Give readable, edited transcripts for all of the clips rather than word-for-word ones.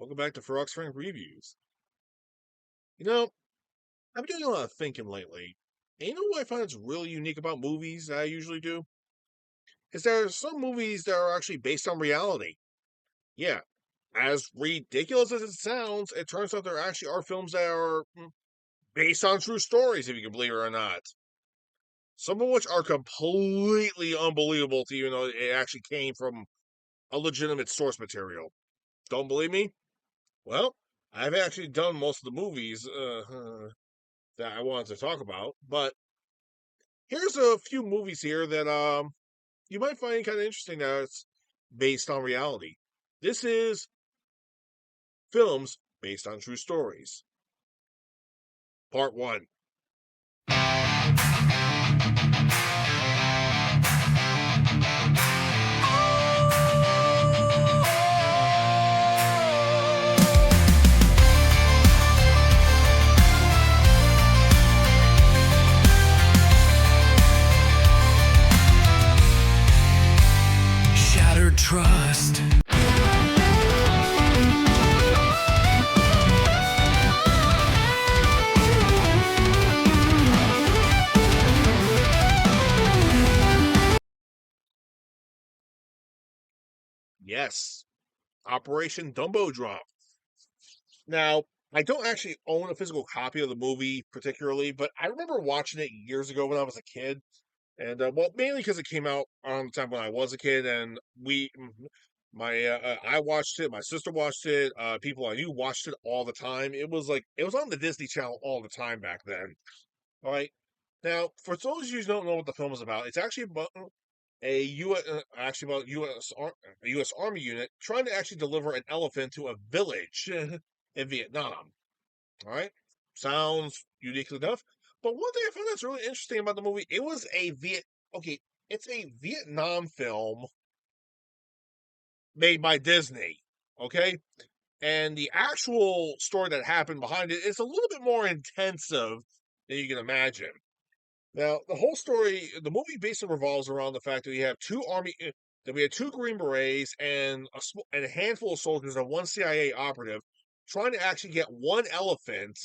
Welcome back to Frog's Frank Reviews. You know, I've been doing a lot of thinking lately. And you know what I find is really unique about movies that I usually do? Is there are some movies that are actually based on reality. Yeah, as ridiculous as it sounds, it turns out there actually are films that are based on true stories, if you can believe it or not. Some of which are completely unbelievable to you know it actually came from a legitimate source material. Don't believe me? Well, I've actually done most of the movies that I wanted to talk about. But here's a few movies here that you might find kind of interesting that it's based on reality. This is films based on true stories. Part one. Shattered trust. Yes, Operation Dumbo Drop. Now, I don't actually own a physical copy of the movie particularly, but I remember watching it years ago when I was a kid. And well, mainly because it came out around the time when I was a kid, and I watched it, my sister watched it, people I knew watched it all the time. It was like it was on the Disney Channel all the time back then. All right, now for those of you who don't know what the film is about, it's actually about a U.S. Actually about a U.S. Army unit trying to actually deliver an elephant to a village in Vietnam. All right. Sounds unique enough. But one thing I found that's really interesting about the movie, it was a okay, it's a Vietnam film made by Disney. Okay? And the actual story that happened behind it is a little bit more intensive than you can imagine. Now, the whole story, the movie basically revolves around the fact that we have that we had two Green Berets and a handful of soldiers and one CIA operative trying to actually get one elephant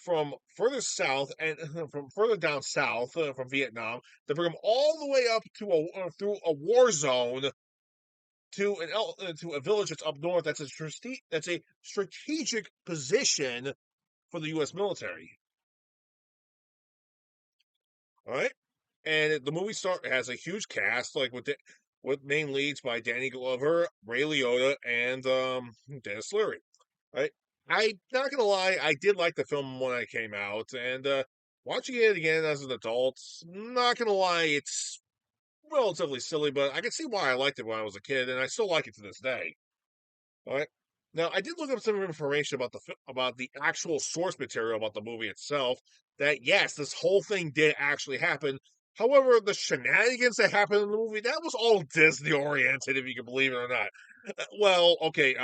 from further south and from further down south from Vietnam to bring them all the way up to through a war zone to a village that's up north. That's a strategic position for the U.S. military. All right. And the movie has a huge cast, like with main leads by Danny Glover, Ray Liotta, and Dennis Leary. Right? I'm not gonna lie, I did like the film when it came out, and watching it again as an adult, not gonna lie, it's relatively silly, but I can see why I liked it when I was a kid, and I still like it to this day. All right. Now, I did look up some information about about the actual source material about the movie itself. That yes, this whole thing did actually happen. However, the shenanigans that happened in the movie that was all Disney oriented, if you can believe it or not. Well, okay,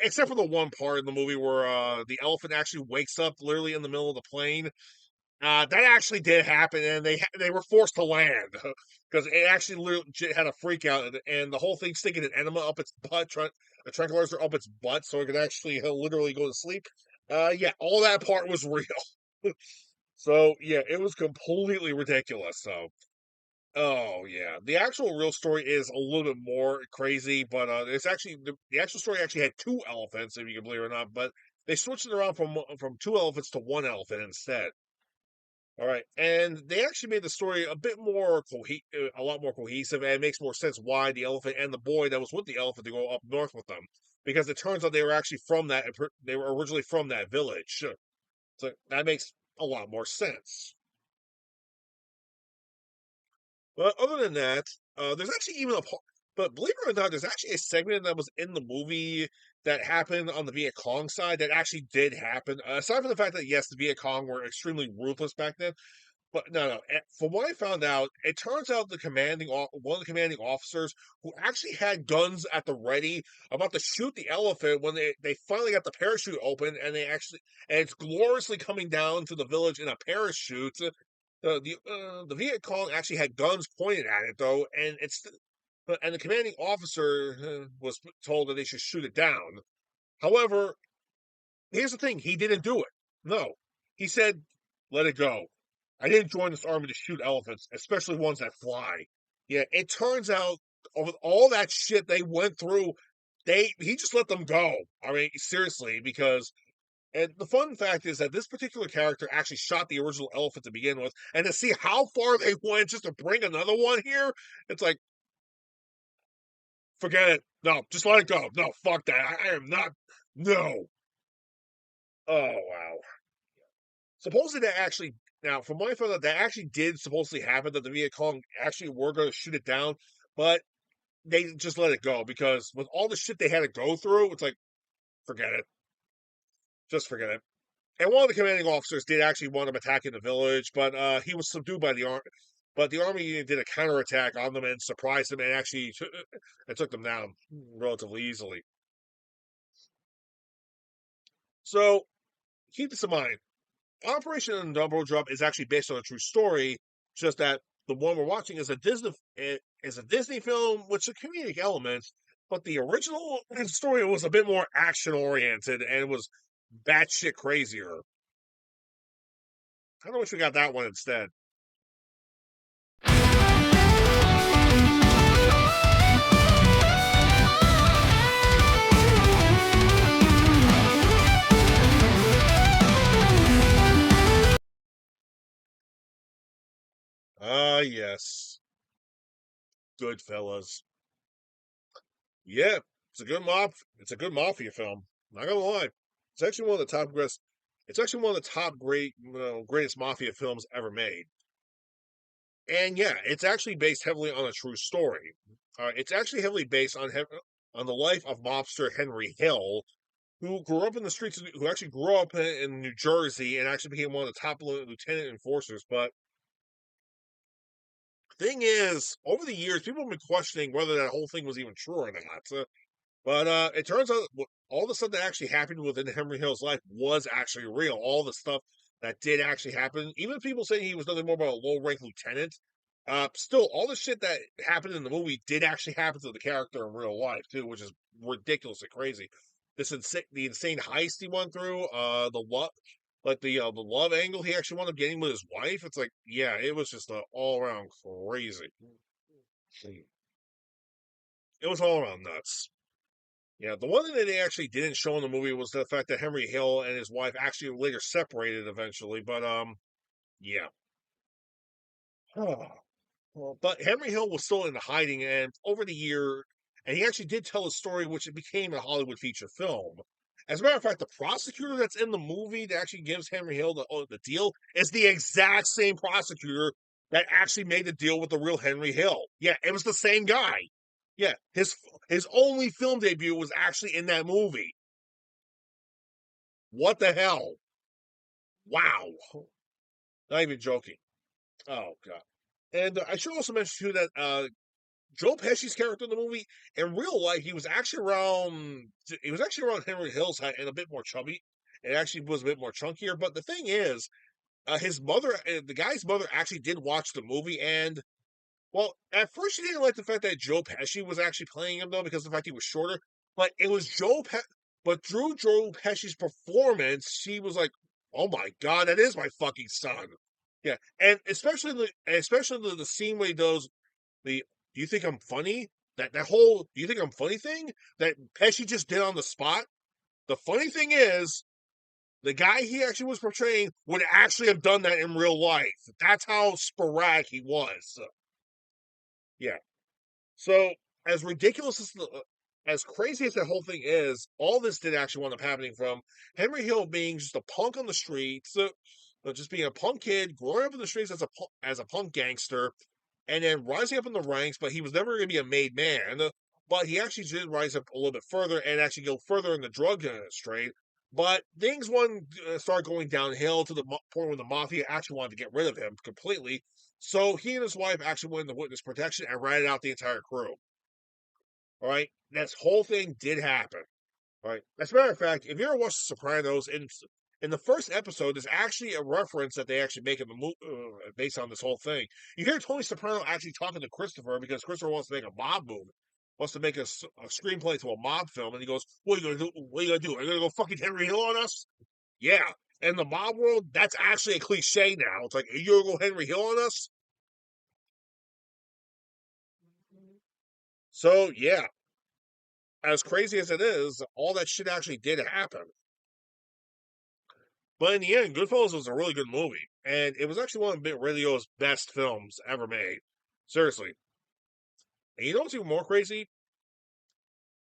except for the one part in the movie where the elephant actually wakes up literally in the middle of the plane. That actually did happen, and they were forced to land because it actually legit had a freak out, and the whole thing sticking an enema up its butt, a tranquilizer up its butt, so it could actually literally go to sleep. Yeah, all that part was real. So yeah, it was completely ridiculous. So, oh yeah, the actual real story is a little bit more crazy, but it's actually the actual story actually had two elephants, if you can believe it or not, but they switched it around from two elephants to one elephant instead. All right, and they actually made the story a bit more a lot more cohesive, and it makes more sense why the elephant and the boy that was with the elephant to go up north with them, because it turns out they were actually they were originally from that village, so that makes a lot more sense. But other than that, there's actually even a part, but believe it or not, there's actually a segment that was in the movie that happened on the Viet Cong side that actually did happen. Aside from the fact that yes, the Viet Cong were extremely ruthless back then. But no, no. From what I found out, it turns out one of the commanding officers who actually had guns at the ready, about to shoot the elephant when they finally got the parachute open, and it's gloriously coming down to the village in a parachute. The Viet Cong actually had guns pointed at it though, and the commanding officer was told that they should shoot it down. However, here's the thing: he didn't do it. No, he said, "Let it go." I didn't join this army to shoot elephants, especially ones that fly. Yeah, it turns out with all that shit they went through, he just let them go. I mean, seriously, because and the fun fact is that this particular character actually shot the original elephant to begin with, and to see how far they went just to bring another one here, it's like, forget it. No, just let it go. No, fuck that. I am not. No. Oh wow. Supposedly that actually now, from my father, that actually did supposedly happen that the Viet Cong actually were going to shoot it down, but they just let it go because with all the shit they had to go through, it's like, forget it. Just forget it. And one of the commanding officers did actually wind up attacking the village, but he was subdued by the army. But the army did a counterattack on them and surprised them and actually it took them down relatively easily. So keep this in mind. Operation Dumbo Drop is actually based on a true story, just that the one we're watching is a Disney film with some comedic elements, but the original story was a bit more action oriented and it was batshit crazier. I don't wish we got that one instead. Ah, yes, Goodfellas. Yeah, it's a good mafia film. Not gonna lie, it's actually one of the top greatest. It's actually one of the top greatest mafia films ever made. And yeah, it's actually based heavily on a true story. It's actually heavily based on the life of mobster Henry Hill, who grew up in the streets, who actually grew up in New Jersey and actually became one of the top lieutenant enforcers. But thing is, over the years, people have been questioning whether that whole thing was even true or not. But it turns out all the stuff that actually happened within Henry Hill's life was actually real. All the stuff that did actually happen, even people saying he was nothing more about a low rank lieutenant, still all the shit that happened in the movie did actually happen to the character in real life too, which is ridiculous and crazy. The insane heist he went through, the love, the love angle he actually wound up getting with his wife. It's like, yeah, it was just all around crazy. It was all around nuts. Yeah, the one thing that they actually didn't show in the movie was the fact that Henry Hill and his wife actually later separated eventually. But yeah. Well, but Henry Hill was still in hiding, and over the year, and he actually did tell a story which it became a Hollywood feature film. As a matter of fact, the prosecutor that's in the movie that actually gives Henry Hill the deal is the exact same prosecutor that actually made the deal with the real Henry Hill. Yeah, it was the same guy. Yeah, his only film debut was actually in that movie. What the hell? Wow. Not even joking. Oh god. And I should also mention too that Joe Pesci's character in the movie, in real life, he was actually around Henry Hill's height and a bit more chubby. It actually was a bit more chunkier. But the thing is, his mother, the guy's mother, actually did watch the movie, and well, at first she didn't like the fact that Joe Pesci was actually playing him though, because of the fact he was shorter. But it was but through Joe Pesci's performance, she was like, "Oh my god, that is my fucking son." Yeah, and especially the scene where he does the "Do you think I'm funny?" That whole "Do you think I'm funny?" thing that Pesci just did on the spot. The funny thing is, the guy he actually was portraying would actually have done that in real life. That's how sporadic he was. Yeah. So as ridiculous as crazy as that whole thing is, all this did actually wind up happening from Henry Hill being just a punk on the streets, just being a punk kid, growing up in the streets as a punk gangster, and then rising up in the ranks. But he was never going to be a made man. But he actually did rise up a little bit further and actually go further in the drug trade. But things one start going downhill to the point where the mafia actually wanted to get rid of him completely. So he and his wife actually went into witness protection and ratted out the entire crew. All right, this whole thing did happen. All right. As a matter of fact, if you ever watch The Sopranos, in the first episode, there's actually a reference that they actually make in the movie based on this whole thing. You hear Tony Soprano actually talking to Christopher because Christopher wants to make a mob movie. wants to make a screenplay to a mob film, and he goes, "What are you gonna do? What are you gonna do? Are you gonna go fucking Henry Hill on us?" Yeah. In the mob world, that's actually a cliche now. It's like, "Are you gonna go Henry Hill on us?" So yeah, as crazy as it is, all that shit actually did happen. But in the end, Goodfellas was a really good movie, and it was actually one of Ray Liotta's best films ever made. Seriously. And you know what's even more crazy?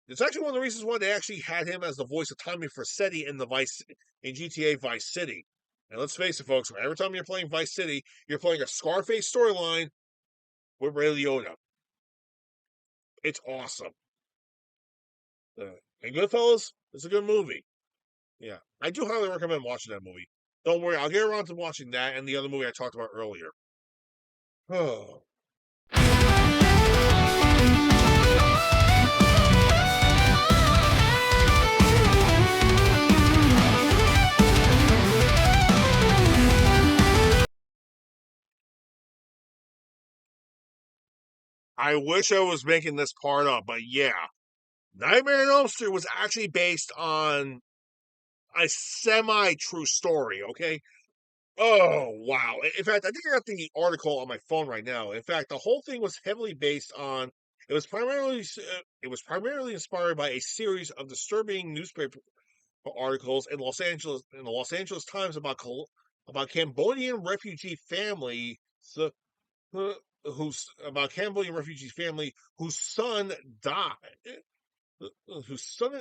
It's actually one of the reasons why they actually had him as the voice of Tommy Vercetti in GTA Vice City. And let's face it, folks, every time you're playing Vice City, you're playing a Scarface storyline with Ray Liotta. It's awesome. And Goodfellas is a good movie. Yeah, I do highly recommend watching that movie. Don't worry, I'll get around to watching that and the other movie I talked about earlier. Oh. I wish I was making this part up, but yeah. Nightmare on Elm Street was actually based on a semi-true story, okay? Oh, wow. In fact, I think I got the article on my phone right now. In fact, the whole thing was heavily based on it was primarily inspired by a series of disturbing newspaper articles in the Los Angeles Times about Cambodian refugee family so, uh, whose about Cambodian refugee family whose son died whose son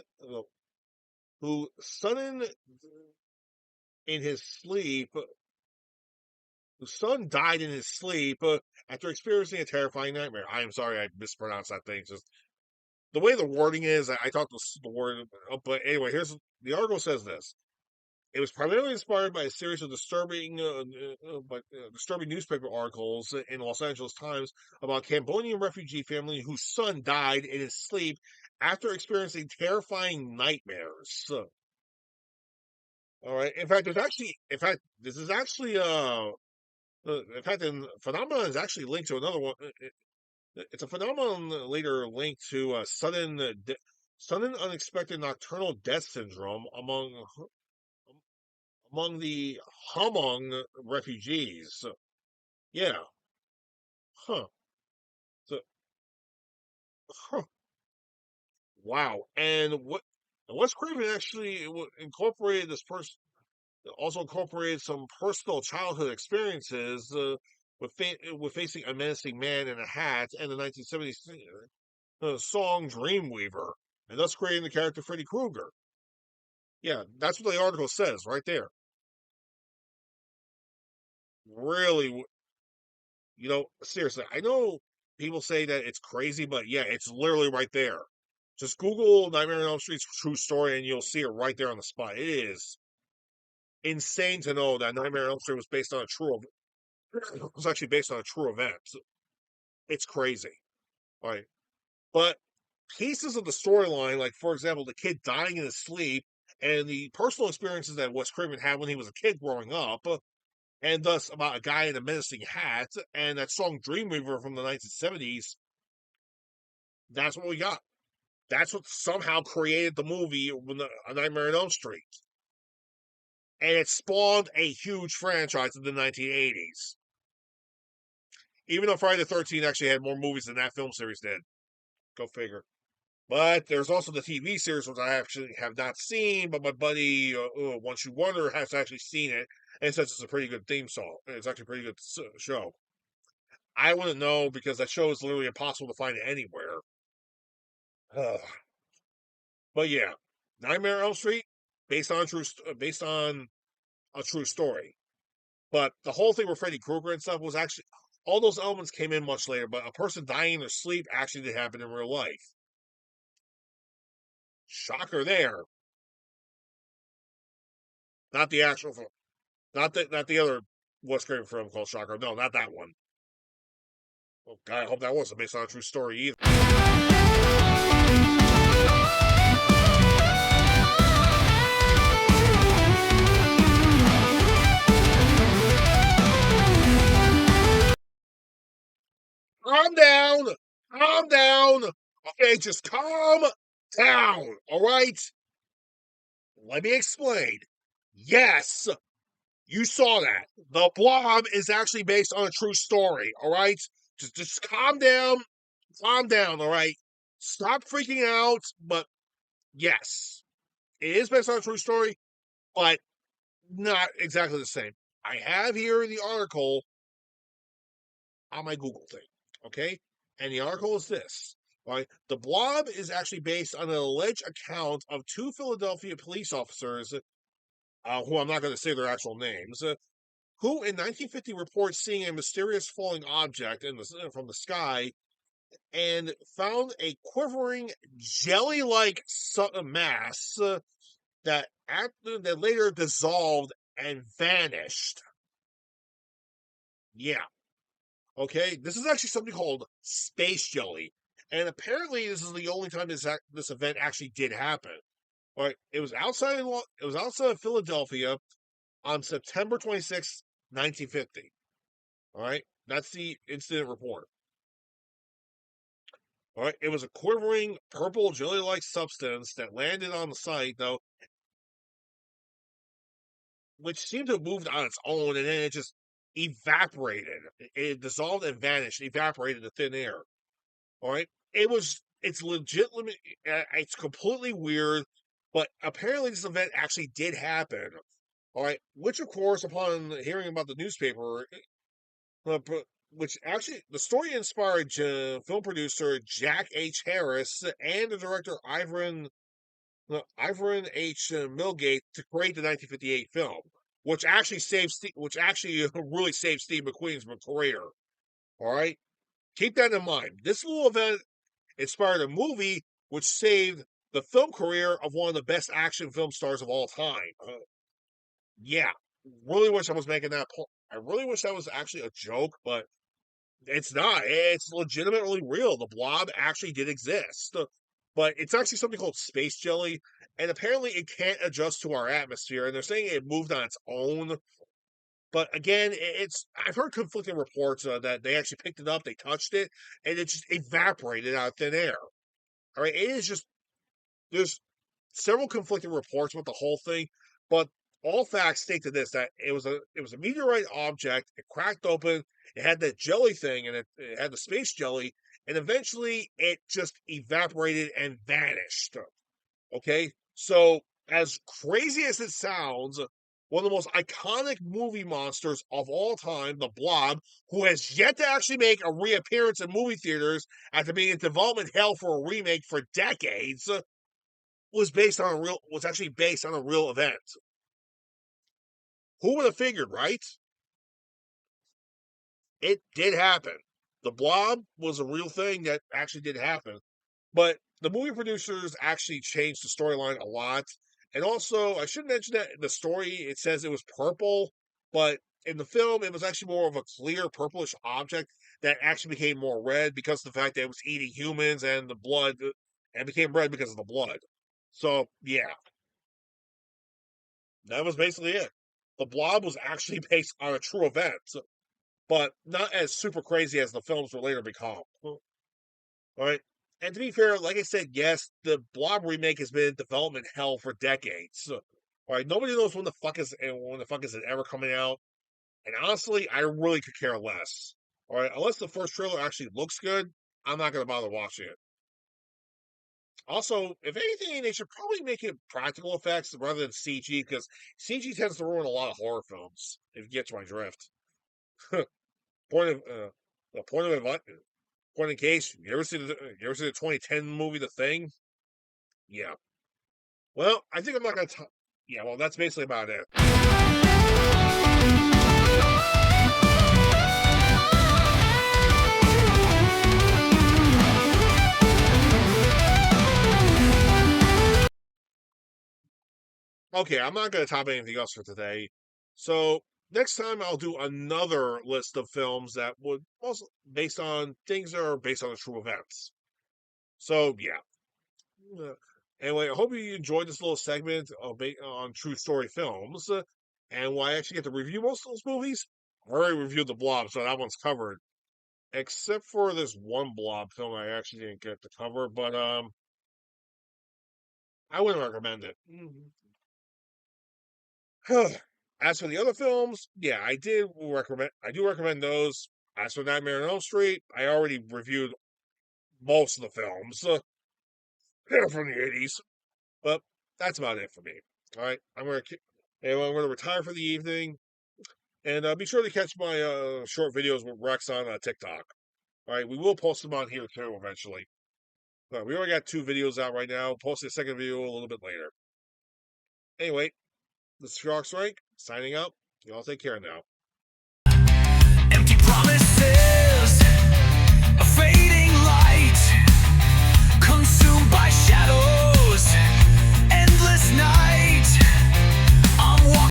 who sudden in his sleep whose son died in his sleep after experiencing a terrifying nightmare. I am sorry I mispronounced that thing. Just the way the wording is, I thought the word. But anyway, here's the article says this. It was primarily inspired by a series of disturbing newspaper articles in the Los Angeles Times about a Cambodian refugee family whose son died in his sleep after experiencing terrifying nightmares. All right. In fact, this is actually in fact, the phenomenon is actually linked to another one. It's a phenomenon later linked to sudden unexpected nocturnal death syndrome among the Hmong refugees. Yeah, huh. So, huh. Wow. And Wes Craven actually incorporated this person also incorporated some personal childhood experiences with facing a menacing man in a hat and the 1970s song Dreamweaver, and thus creating the character Freddy Krueger. Yeah, that's what the article says right there. Really, seriously, I know people say that it's crazy, but yeah, it's literally right there. Just Google Nightmare on Elm Street's true story and you'll see it right there on the spot. It is insane to know that Nightmare on Elm Street was actually based on a true event. It's crazy, right? But pieces of the storyline, like for example, the kid dying in his sleep, and the personal experiences that Wes Craven had when he was a kid growing up, and thus about a guy in a menacing hat, and that song Dreamweaver from the 1970s. That's what we got. That's what somehow created the movie A Nightmare on Elm Street, and it spawned a huge franchise in the 1980s. Even though Friday the 13th actually had more movies than that film series did. Go figure. But there's also the TV series, which I actually have not seen, but my buddy, Once You Wonder, has actually seen it and says it's a pretty good theme song. It's actually a pretty good show. I wouldn't know because that show is literally impossible to find anywhere. But yeah, Nightmare on Elm Street, based on a true story. But the whole thing with Freddy Krueger and stuff was actually all those elements came in much later. But a person dying in their sleep actually did happen in real life. Shocker there. Not the actual film. Not the other Wes Craven film called Shocker. No, not that one. Oh, God, I hope that wasn't based on a true story either. Calm down. Calm down. Okay, just calm down, all right? Let me explain. Yes, you saw that. The Blob is actually based on a true story, all right? Just calm down, all right? Stop freaking out, but yes, it is based on a true story, but not exactly the same. I have here the article on my Google thing, okay? And the article is this. Right, the Blob is actually based on an alleged account of two Philadelphia police officers, who I'm not going to say their actual names, who in 1950 reported seeing a mysterious falling object from the sky and found a quivering jelly-like mass that later dissolved and vanished. Yeah, okay. This is actually something called space jelly, and apparently this is the only time this event actually did happen. All right, it was outside of Philadelphia on September 26th, 1950. All right, that's the incident report. All right, it was a quivering purple jelly-like substance that landed on the site, though, which seemed to have moved on its own, and then it just evaporated. It dissolved and vanished, evaporated to thin air. All right, it's legitimate. It's completely weird, but apparently this event actually did happen. All right, which of course, upon hearing about the newspaper, uh, which actually the story inspired film producer Jack H. Harris and the director Ivan H. Milgate to create the 1958 film, which actually really saved Steve McQueen's career. All right, keep that in mind. This little event inspired a movie which saved the film career of one of the best action film stars of all time. Yeah, really wish I was making that point. I really wish that was actually a joke, but it's not. It's legitimately real. The blob actually did exist. But it's actually something called space jelly, and apparently it can't adjust to our atmosphere. And they're saying it moved on its own. But again, it's I've heard conflicting reports that they actually picked it up, they touched it, and it just evaporated out of thin air. All right, it is just there's several conflicting reports about the whole thing, but all facts state to this that it was a meteorite object. It cracked open. It had that jelly thing, and it had the space jelly, and eventually it just evaporated and vanished. Okay, so as crazy as it sounds, one of the most iconic movie monsters of all time, the Blob, who has yet to actually make a reappearance in movie theaters after being in development hell for a remake for decades, was actually based on a real event. Who would have figured, right? It did happen. The Blob was a real thing that actually did happen. But the movie producers actually changed the storyline a lot. And also, I should mention that in the story it says it was purple, but in the film it was actually more of a clear purplish object that actually became more red because of the fact that it was eating humans and the blood and became red because of the blood. So yeah, that was basically it. The Blob was actually based on a true event, but not as super crazy as the films would later become. All right. And to be fair, like I said, yes, the Blob remake has been in development hell for decades. All right, nobody knows when the fuck is it ever coming out. And honestly, I really could care less. All right, unless the first trailer actually looks good, I'm not gonna bother watching it. Also, if anything, they should probably make it practical effects rather than CG because CG tends to ruin a lot of horror films. If you get to my drift. point of the point of advice. Point in case, you ever see the 2010 movie The Thing? Yeah. Well, I think I'm not gonna. Yeah. Well, that's basically about it. Okay, I'm not gonna top anything else for today. So next time I'll do another list of films that would also based on things that are based on the true events. So yeah. Anyway, I hope you enjoyed this little segment on true story films. And why I actually get to review most of those movies. I already reviewed The Blob, so that one's covered. except for this one Blob film I actually didn't get to cover, but I wouldn't recommend it. As for the other films, yeah, I do recommend those. As for Nightmare on Elm Street, I already reviewed most of the films from the 80s, but that's about it for me. All right, I'm gonna retire for the evening, and be sure to catch my short videos with Rex on TikTok. All right, we will post them on here too eventually. We already got 2 videos out right now. Post the second video a little bit later. Anyway, this is Sharks Rank signing out. Y'all take care now. Empty promises, a fading light, consumed by shadows, endless night.